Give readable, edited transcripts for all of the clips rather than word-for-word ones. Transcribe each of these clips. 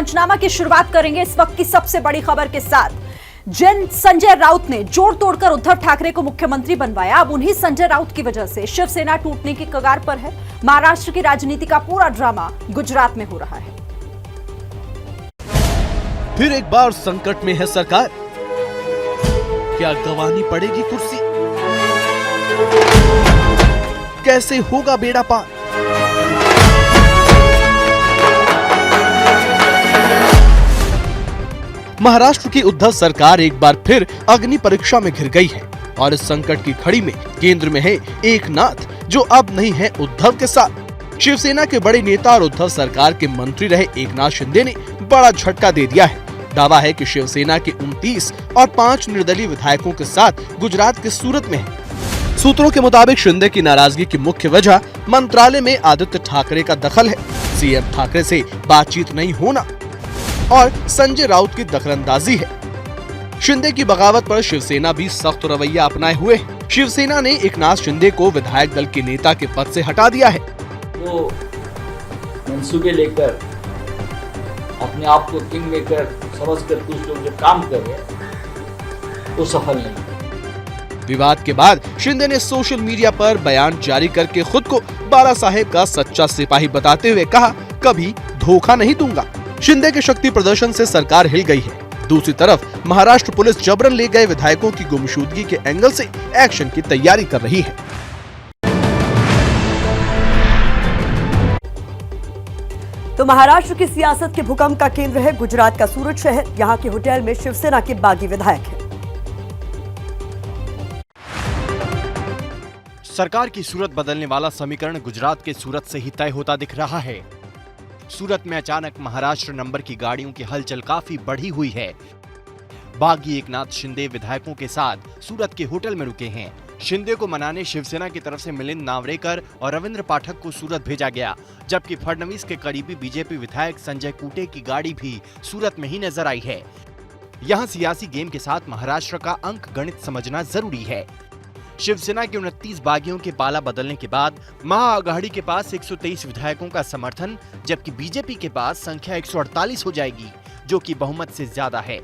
पंचनामा की शुरुआत करेंगे इस वक्त की सबसे बड़ी खबर के साथ। जिन संजय राउत ने जोड़ तोड़कर उद्धव ठाकरे को मुख्यमंत्री बनवाया, अब उन्हीं संजय राउत की वजह से शिवसेना टूटने की कगार पर है। महाराष्ट्र की राजनीति का पूरा ड्रामा गुजरात में हो रहा है। फिर एक बार संकट में है सरकार, क्या गंवानी पड़ेगी कुर्सी? कैसे होगा बेड़ा पार? महाराष्ट्र की उद्धव सरकार एक बार फिर अग्नि परीक्षा में घिर गई है और इस संकट की घड़ी में केंद्र में है एकनाथ, जो अब नहीं है उद्धव के साथ। शिवसेना के बड़े नेता और उद्धव सरकार के मंत्री रहे एकनाथ शिंदे ने बड़ा झटका दे दिया है। दावा है कि शिवसेना के 29 और 5 निर्दलीय विधायकों के साथ गुजरात के सूरत में है। सूत्रों के मुताबिक शिंदे की नाराजगी की मुख्य वजह मंत्रालय में आदित्य ठाकरे का दखल है। सीएम ठाकरे से बातचीत नहीं होना और संजय राउत की दखलंदाजी है। शिंदे की बगावत पर शिवसेना भी सख्त रवैया अपनाए हुए है। शिवसेना ने एकनाथ शिंदे को विधायक दल के नेता के पद से हटा दिया है। वो मंसूबे लेकर अपने आप को किंग मेकर समझकर कुछ लोग जो काम कर रहे हैं वो सफल नहीं। विवाद के बाद शिंदे ने सोशल मीडिया पर बयान जारी करके खुद को बाला साहेब का सच्चा सिपाही बताते हुए कहा, कभी धोखा नहीं दूंगा। शिंदे के शक्ति प्रदर्शन से सरकार हिल गई है। दूसरी तरफ महाराष्ट्र पुलिस जबरन ले गए विधायकों की गुमशुदगी के एंगल से एक्शन की तैयारी कर रही है। तो महाराष्ट्र की सियासत के भूकंप का केंद्र है गुजरात का सूरत शहर। यहाँ के होटल में शिवसेना के बागी विधायक हैं। सरकार की सूरत बदलने वाला समीकरण गुजरात के सूरत से ही तय होता दिख रहा है। सूरत में अचानक महाराष्ट्र नंबर की गाड़ियों की हलचल काफी बढ़ी हुई है। बागी एकनाथ शिंदे विधायकों के साथ सूरत के होटल में रुके हैं। शिंदे को मनाने शिवसेना की तरफ से मिलिंद नावरेकर और रविंद्र पाठक को सूरत भेजा गया, जबकि फडणवीस के करीबी बीजेपी विधायक संजय कूटे की गाड़ी भी सूरत में ही नजर आई है। यहाँ सियासी गेम के साथ महाराष्ट्र का अंक गणित समझना जरूरी है। शिवसेना के 29 बागियों के पाला बदलने के बाद महाआघाड़ी के पास 123 विधायकों का समर्थन, जबकि बीजेपी के पास संख्या 148 हो जाएगी, जो कि बहुमत से ज्यादा है।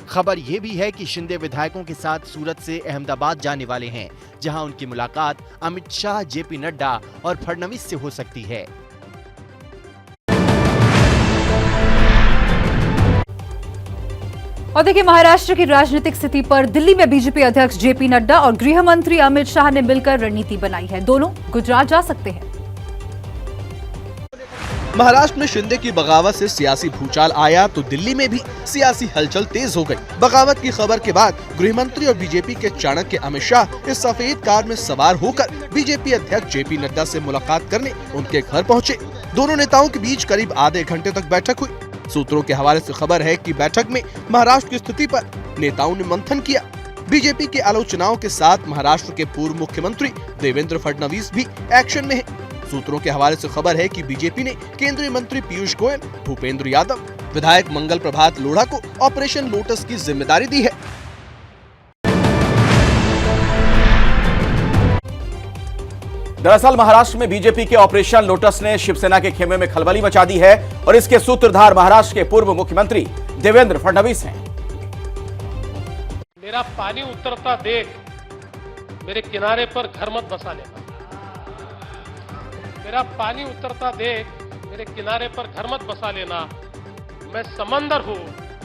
खबर यह भी है कि शिंदे विधायकों के साथ सूरत से अहमदाबाद जाने वाले हैं, जहां उनकी मुलाकात अमित शाह, जेपी नड्डा और फडणवीस से हो सकती है। और देखिए, महाराष्ट्र की राजनीतिक स्थिति पर दिल्ली में बीजेपी अध्यक्ष जेपी नड्डा और गृह मंत्री अमित शाह ने मिलकर रणनीति बनाई है। दोनों गुजरात जा सकते हैं। महाराष्ट्र में शिंदे की बगावत से सियासी भूचाल आया तो दिल्ली में भी सियासी हलचल तेज हो गई। बगावत की खबर के बाद गृह मंत्री और बीजेपी के चाणक्य अमित शाह इस सफेद कार में सवार होकर बीजेपी अध्यक्ष जेपी नड्डा से मुलाकात करने उनके घर पहुंचे। दोनों नेताओं के बीच करीब आधे घंटे तक बैठक हुई। सूत्रों के हवाले से खबर है कि बैठक में महाराष्ट्र की स्थिति पर नेताओं ने मंथन किया। बीजेपी के आलोचनाओं के साथ महाराष्ट्र के पूर्व मुख्यमंत्री देवेंद्र फडणवीस भी एक्शन में है। सूत्रों के हवाले से खबर है कि बीजेपी ने केंद्रीय मंत्री पीयूष गोयल, भूपेंद्र यादव, विधायक मंगल प्रभात लोढ़ा को ऑपरेशन लोटस की जिम्मेदारी दी है। दरअसल महाराष्ट्र में बीजेपी के ऑपरेशन लोटस ने शिवसेना के खेमे में खलबली मचा दी है और इसके सूत्रधार महाराष्ट्र के पूर्व मुख्यमंत्री देवेंद्र फडणवीस हैं। मेरा पानी उतरता देख मेरे किनारे पर घर मत बसा लेना। मेरा पानी उतरता देख मेरे किनारे पर घर मत बसा लेना। मैं समंदर हूं,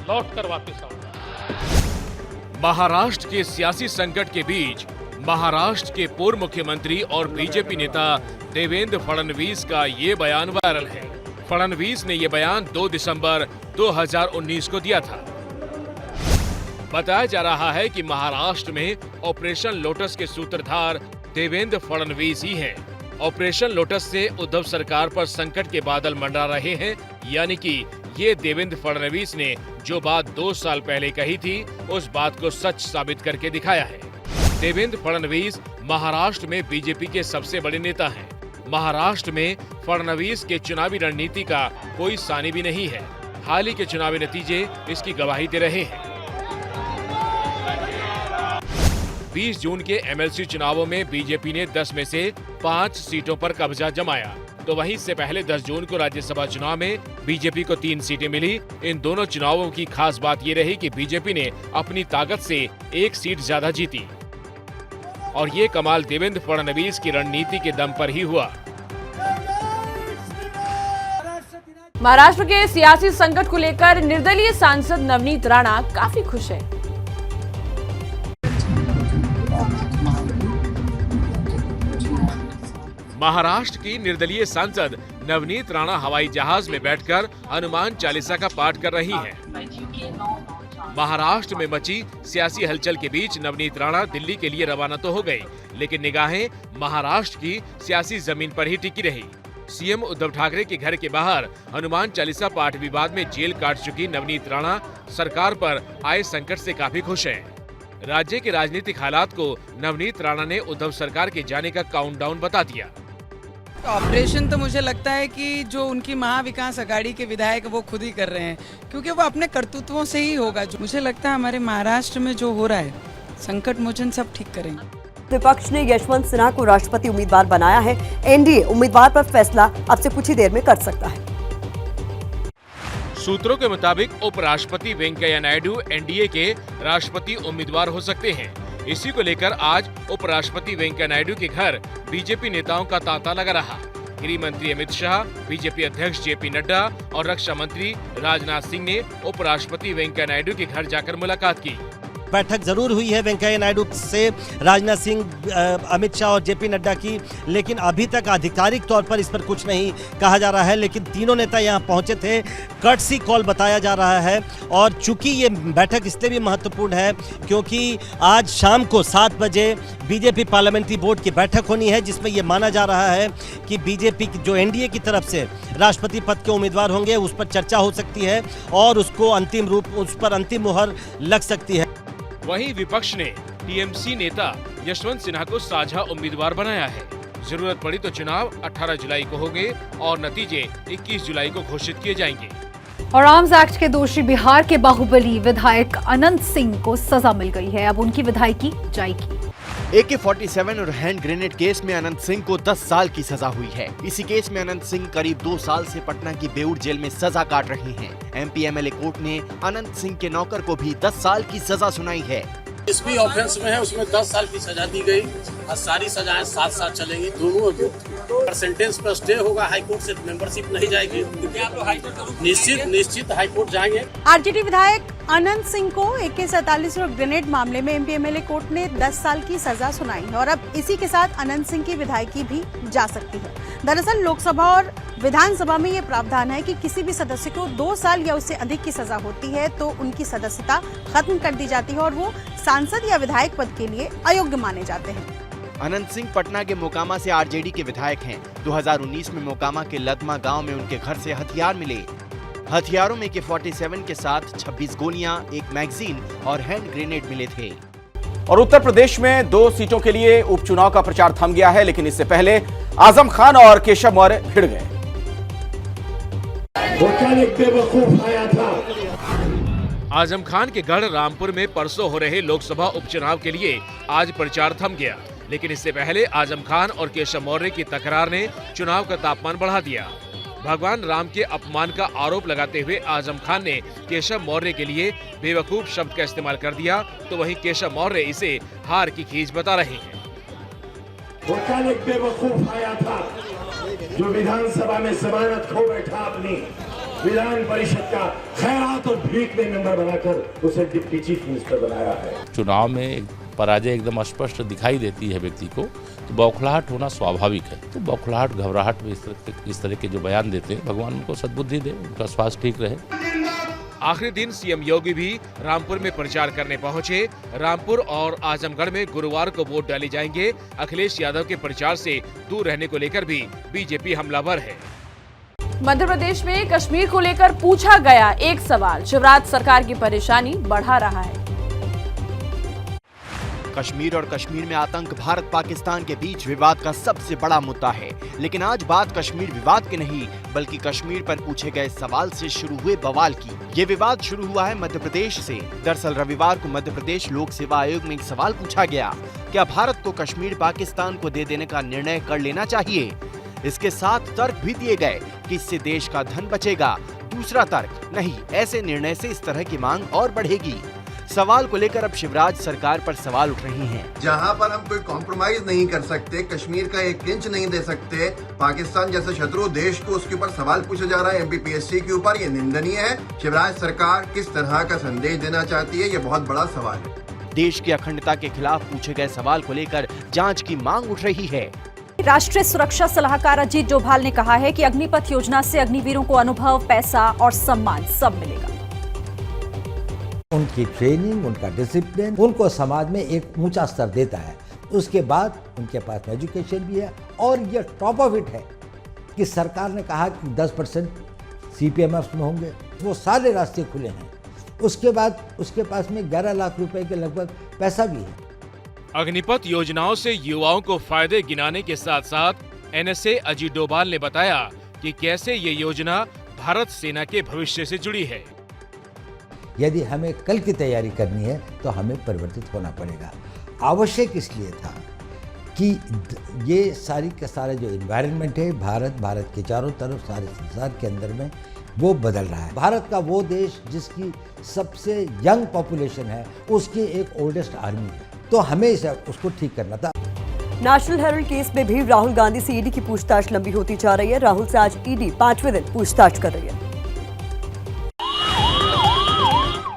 लौट कर वापिस आऊंगा। महाराष्ट्र के सियासी संकट के बीच महाराष्ट्र के पूर्व मुख्यमंत्री और बीजेपी नेता देवेंद्र फडणवीस का ये बयान वायरल है। फडणवीस ने ये बयान 2 दिसंबर 2019 को दिया था। बताया जा रहा है कि महाराष्ट्र में ऑपरेशन लोटस के सूत्रधार देवेंद्र फडणवीस ही हैं। ऑपरेशन लोटस से उद्धव सरकार पर संकट के बादल मंडरा रहे हैं, यानी कि ये देवेंद्र फडणवीस ने जो बात 2 साल पहले कही थी, उस बात को सच साबित करके दिखाया है। देवेंद्र फडणवीस महाराष्ट्र में बीजेपी के सबसे बड़े नेता हैं। महाराष्ट्र में फडणवीस के चुनावी रणनीति का कोई सानी भी नहीं है। हाल ही के चुनावी नतीजे इसकी गवाही दे रहे हैं। 20 जून के एमएलसी चुनावों में बीजेपी ने 10 में से 5 सीटों पर कब्जा जमाया। तो वहीं इससे पहले 10 जून को राज्यसभा चुनाव में बीजेपी को 3 सीटें मिली। इन दोनों चुनावों की खास बात ये रही कि बीजेपी ने अपनी ताकत से 1 सीट ज्यादा जीती और ये कमाल देवेंद्र फडणवीस की रणनीति के दम पर ही हुआ। महाराष्ट्र के सियासी संकट को लेकर निर्दलीय सांसद नवनीत राणा काफी खुश हैं। महाराष्ट्र की निर्दलीय सांसद नवनीत राणा हवाई जहाज में बैठकर हनुमान चालीसा का पाठ कर रही हैं। महाराष्ट्र में मची सियासी हलचल के बीच नवनीत राणा दिल्ली के लिए रवाना तो हो गई, लेकिन निगाहें महाराष्ट्र की सियासी जमीन पर ही टिकी रही। सीएम उद्धव ठाकरे के घर के बाहर हनुमान चालीसा पाठ विवाद में जेल काट चुकी नवनीत राणा सरकार पर आए संकट से काफी खुश हैं। राज्य के राजनीतिक हालात को नवनीत राणा ने उद्धव सरकार के जाने का काउंटडाउन बता दिया। ऑपरेशन तो मुझे लगता है कि जो उनकी महाविकास अघाड़ी के विधायक वो खुद ही कर रहे हैं, क्योंकि वो अपने कर्तृत्वों से ही होगा। जो मुझे लगता है हमारे महाराष्ट्र में जो हो रहा है संकट मोचन सब ठीक करेंगे। विपक्ष ने यशवंत सिन्हा को राष्ट्रपति उम्मीदवार बनाया है। एनडीए उम्मीदवार पर फैसला अब से कुछ ही देर में कर सकता है। सूत्रों के मुताबिक उपराष्ट्रपति वेंकैया नायडू एनडीए के राष्ट्रपति उम्मीदवार हो सकते हैं। इसी को लेकर आज उपराष्ट्रपति वेंकैया नायडू के घर बीजेपी नेताओं का तांता लगा रहा। गृह मंत्री अमित शाह, बीजेपी अध्यक्ष जेपी नड्डा और रक्षा मंत्री राजनाथ सिंह ने उपराष्ट्रपति वेंकैया नायडू के घर जाकर मुलाकात की। बैठक जरूर हुई है वेंकैया नायडू से, राजनाथ सिंह, अमित शाह और जेपी नड्डा की, लेकिन अभी तक आधिकारिक तौर पर इस पर कुछ नहीं कहा जा रहा है। लेकिन तीनों नेता यहां पहुंचे थे, कर्टसी कॉल बताया जा रहा है। और चूंकि ये बैठक इसलिए भी महत्वपूर्ण है क्योंकि आज शाम को 7 बजे बीजेपी पार्लियामेंट्री बोर्ड की बैठक होनी है, जिसमें यह माना जा रहा है कि बीजेपी जो एनडीए की तरफ से राष्ट्रपति पद के उम्मीदवार होंगे उस पर चर्चा हो सकती है और उस पर अंतिम मुहर लग सकती है। वहीं विपक्ष ने टीएमसी नेता यशवंत सिन्हा को साझा उम्मीदवार बनाया है। जरूरत पड़ी तो चुनाव 18 जुलाई को होंगे और नतीजे 21 जुलाई को घोषित किए जाएंगे। और आर्म्स एक्ट के दोषी बिहार के बाहुबली विधायक अनंत सिंह को सजा मिल गई है। अब उनकी विधायकी जाएगी। AK-47 और हैंड ग्रेनेड केस में अनंत सिंह को 10 साल की सजा हुई है। इसी केस में अनंत सिंह करीब 2 साल से पटना की बेऊर जेल में सजा काट रहे हैं। MP MLA कोर्ट ने अनंत सिंह के नौकर को भी 10 साल की सजा सुनाई है। जिस भी ऑफेंस में है उसमें 10 साल की सजा दी गई और सारी सजाएं 7 साल चलेंगी। दोनों सेंटेंस पर स्टे होगा, हाईकोर्ट से मेंबरशिप नहीं जाएगी। निश्चित हाईकोर्ट जाएंगे। आरजेडी विधायक अनंत सिंह को AK-47 और ग्रेनेड मामले में MP MLA कोर्ट ने 10 साल की सजा सुनाई है और अब इसी के साथ अनंत सिंह की विधायकी भी जा सकती है। दरअसल लोकसभा और विधानसभा में ये प्रावधान है कि किसी भी सदस्य को 2 साल या उससे अधिक की सजा होती है तो उनकी सदस्यता खत्म कर दी जाती है और वो सांसद या विधायक पद के लिए अयोग्य माने जाते हैं। अनंत सिंह पटना के मोकामा से आरजेडी के विधायक हैं। 2019 में मोकामा के लदमा गांव में उनके घर से हथियार मिले। हथियारों में AK-47 के साथ 26 गोलियां, एक मैगजीन और हैंड ग्रेनेड मिले थे। और उत्तर प्रदेश में 2 सीटों के लिए उपचुनाव का प्रचार थम गया है, लेकिन इससे पहले आजम खान और केशव मौर्य भिड़ गए। एक बेवकूफ आया था। आजम खान के गढ़ रामपुर में परसों हो रहे लोकसभा उपचुनाव के लिए आज प्रचार थम गया, लेकिन इससे पहले आजम खान और केशव मौर्य की तकरार ने चुनाव का तापमान बढ़ा दिया। भगवान राम के अपमान का आरोप लगाते हुए आजम खान ने केशव मौर्य के लिए बेवकूफ शब्द का इस्तेमाल कर दिया, तो वहीं केशव मौर्य इसे हार की खींच बता रहे हैं। एक बेवकूफ आया था जो विधानसभा में जमानत खो बैठा, अपनी विधान परिषद का खैरात और भीख में मेंबर बनाकर उसे डिप्टी चीफ मिनिस्टर बनाया है। चुनाव में पराजय एकदम स्पष्ट दिखाई देती है व्यक्ति को, तो बौखलाहट होना स्वाभाविक है। तो बौखलाहट, घबराहट में इस तरह के जो बयान देते हैं, भगवान उनको सद्बुद्धि दे, उनका स्वास्थ्य ठीक रहे। आखिरी दिन सीएम योगी भी रामपुर में प्रचार करने पहुंचे। रामपुर और आजमगढ़ में गुरुवार को वोट डाले जाएंगे। अखिलेश यादव के प्रचार से दूर रहने को लेकर भी बीजेपी हमलावर है। मध्य प्रदेश में कश्मीर को लेकर पूछा गया एक सवाल शिवराज सरकार की परेशानी बढ़ा रहा है। कश्मीर और कश्मीर में आतंक भारत पाकिस्तान के बीच विवाद का सबसे बड़ा मुद्दा है, लेकिन आज बात कश्मीर विवाद की नहीं बल्कि कश्मीर पर पूछे गए सवाल से शुरू हुए बवाल की। ये विवाद शुरू हुआ है मध्य प्रदेश से। दरअसल रविवार को मध्य प्रदेश लोक सेवा आयोग में एक सवाल पूछा गया, क्या भारत को कश्मीर पाकिस्तान को दे देने का निर्णय कर लेना चाहिए। इसके साथ तर्क भी दिए गए कि इससे देश का धन बचेगा। दूसरा तर्क, नहीं, ऐसे निर्णय से इस तरह की मांग और बढ़ेगी। सवाल को लेकर अब शिवराज सरकार पर सवाल उठ रही हैं। जहां पर हम कोई कॉम्प्रोमाइज नहीं कर सकते, कश्मीर का एक इंच नहीं दे सकते, पाकिस्तान जैसे शत्रु देश को उसके ऊपर सवाल पूछा जा रहा है MPPSC के ऊपर, ये निंदनीय है। शिवराज सरकार किस तरह का संदेश देना चाहती है, ये बहुत बड़ा सवाल है। देश की अखंडता के खिलाफ पूछे गए सवाल को लेकर जांच की मांग उठ रही है। राष्ट्रीय सुरक्षा सलाहकार अजीत डोभाल ने कहा है कि अग्निपथ योजना से अग्निवीरों को अनुभव, पैसा और सम्मान सब मिलेगा। उनकी ट्रेनिंग, उनका डिसिप्लिन उनको समाज में एक ऊंचा स्तर देता है। उसके बाद उनके पास एजुकेशन भी है और ये टॉप ऑफ इट है कि सरकार ने कहा कि 10% CPMF में होंगे, वो सारे रास्ते खुले हैं। उसके बाद उसके पास में 11 लाख रुपए के लगभग पैसा भी है। अग्निपथ योजनाओं से युवाओं को फायदे गिनाने के साथ साथ NSA अजीत डोभाल ने बताया कि कैसे ये योजना भारत सेना के भविष्य से जुड़ी है। यदि हमें कल की तैयारी करनी है तो हमें परिवर्तित होना पड़ेगा। आवश्यक इसलिए था कि ये सारी का सारा जो एनवायरनमेंट है भारत के चारों तरफ सारे संसार के अंदर में वो बदल रहा है। भारत का वो देश जिसकी सबसे यंग पॉपुलेशन है, उसकी एक ओल्डेस्ट आर्मी है, तो हमें उसको ठीक करना था। नेशनल हेराल्ड केस में भी राहुल गांधी से ईडी की पूछताछ लंबी होती जा रही है। राहुल से आज ईडी 5वें दिन पूछताछ कर रही है।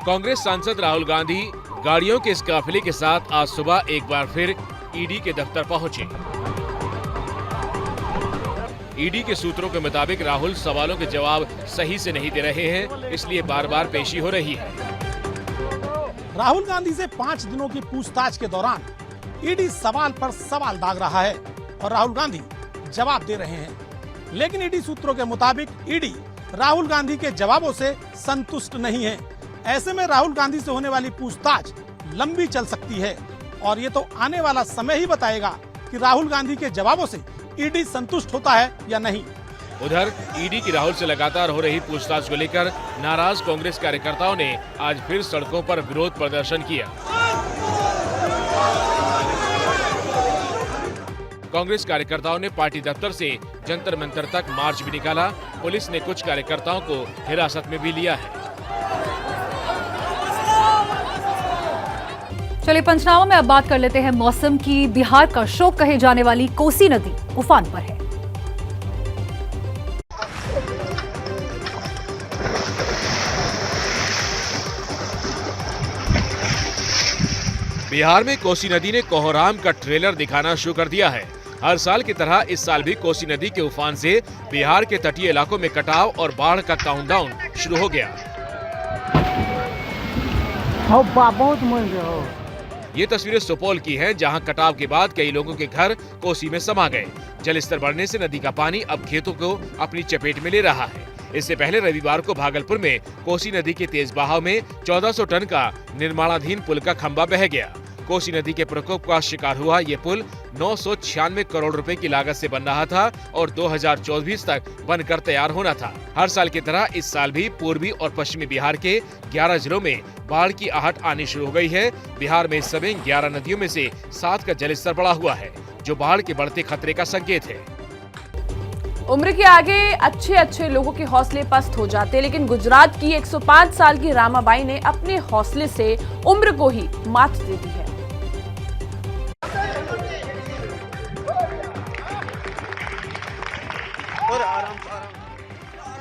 कांग्रेस सांसद राहुल गांधी गाड़ियों के इस काफिले के साथ आज सुबह एक बार फिर ईडी के दफ्तर पहुंचे। ईडी के सूत्रों के मुताबिक राहुल सवालों के जवाब सही से नहीं दे रहे हैं, इसलिए बार बार पेशी हो रही है। राहुल गांधी से 5 दिनों की पूछताछ के दौरान ईडी सवाल पर सवाल दाग रहा है और राहुल गांधी जवाब दे रहे हैं, लेकिन ईडी सूत्रों के मुताबिक ईडी राहुल गांधी के जवाबों से संतुष्ट नहीं है। ऐसे में राहुल गांधी से होने वाली पूछताछ लंबी चल सकती है और ये तो आने वाला समय ही बताएगा कि राहुल गांधी के जवाबों से ईडी संतुष्ट होता है या नहीं। उधर ईडी की राहुल से लगातार हो रही पूछताछ को लेकर नाराज कांग्रेस कार्यकर्ताओं ने आज फिर सड़कों पर विरोध प्रदर्शन किया। कांग्रेस कार्यकर्ताओं ने पार्टी दफ्तर से जंतर मंतर तक मार्च भी निकाला। पुलिस ने कुछ कार्यकर्ताओं को हिरासत में भी लिया है। चलिए पंचनामा में अब बात कर लेते हैं मौसम की। बिहार का शोक कहे जाने वाली कोसी नदी उफान पर है। बिहार में कोसी नदी ने कोहराम का ट्रेलर दिखाना शुरू कर दिया है। हर साल की तरह इस साल भी कोसी नदी के उफान से बिहार के तटीय इलाकों में कटाव और बाढ़ का काउंटडाउन शुरू हो गया। ये तस्वीरें सुपौल की हैं, जहां कटाव के बाद कई लोगों के घर कोसी में समा गए। जलस्तर बढ़ने से नदी का पानी अब खेतों को अपनी चपेट में ले रहा है। इससे पहले रविवार को भागलपुर में कोसी नदी के तेज बहाव में 1400 टन का निर्माणाधीन पुल का खंभा बह गया। कोसी नदी के प्रकोप का शिकार हुआ ये पुल 996 करोड़ रुपए की लागत से बन रहा था और 2024 तक बनकर तैयार होना था। हर साल की तरह इस साल भी पूर्वी और पश्चिमी बिहार के 11 जिलों में बाढ़ की आहट आनी शुरू हो गई है। बिहार में इस समय 11 नदियों में से 7 का जलस्तर बढ़ा हुआ है, जो बाढ़ के बढ़ते खतरे का संकेत है। उम्र के आगे अच्छे लोगों के हौसले पस्त हो जाते, लेकिन गुजरात की 105 साल की रामाबाई ने अपने हौसले से उम्र को ही मात दे दी है।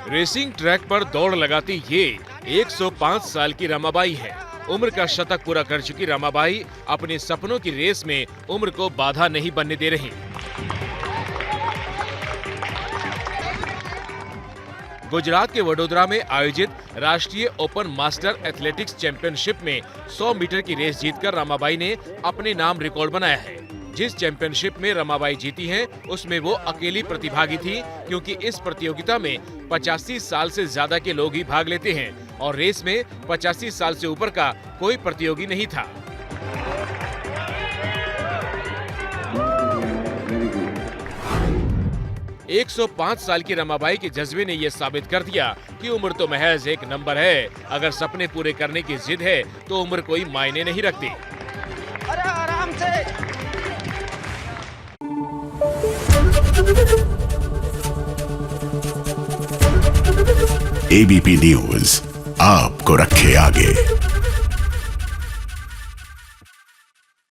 रेसिंग ट्रैक पर दौड़ लगाती ये 105 साल की रमाबाई है। उम्र का शतक पूरा कर चुकी रमाबाई अपने सपनों की रेस में उम्र को बाधा नहीं बनने दे रही। गुजरात के वडोदरा में आयोजित राष्ट्रीय ओपन मास्टर एथलेटिक्स चैंपियनशिप में 100 मीटर की रेस जीतकर रमाबाई ने अपने नाम रिकॉर्ड बनाया है। जिस चैंपियनशिप में रमाबाई जीती हैं, उसमें वो अकेली प्रतिभागी थी, क्योंकि इस प्रतियोगिता में 85 साल से ज्यादा के लोग ही भाग लेते हैं और रेस में 85 साल से ऊपर का कोई प्रतियोगी नहीं था। एक 105 साल की रमाबाई के जज्बे ने यह साबित कर दिया कि उम्र तो महज एक नंबर है। अगर सपने पूरे करने की जिद है तो उम्र कोई मायने नहीं रखती। अरे आराम से एबीपी न्यूज आपको रखे आगे।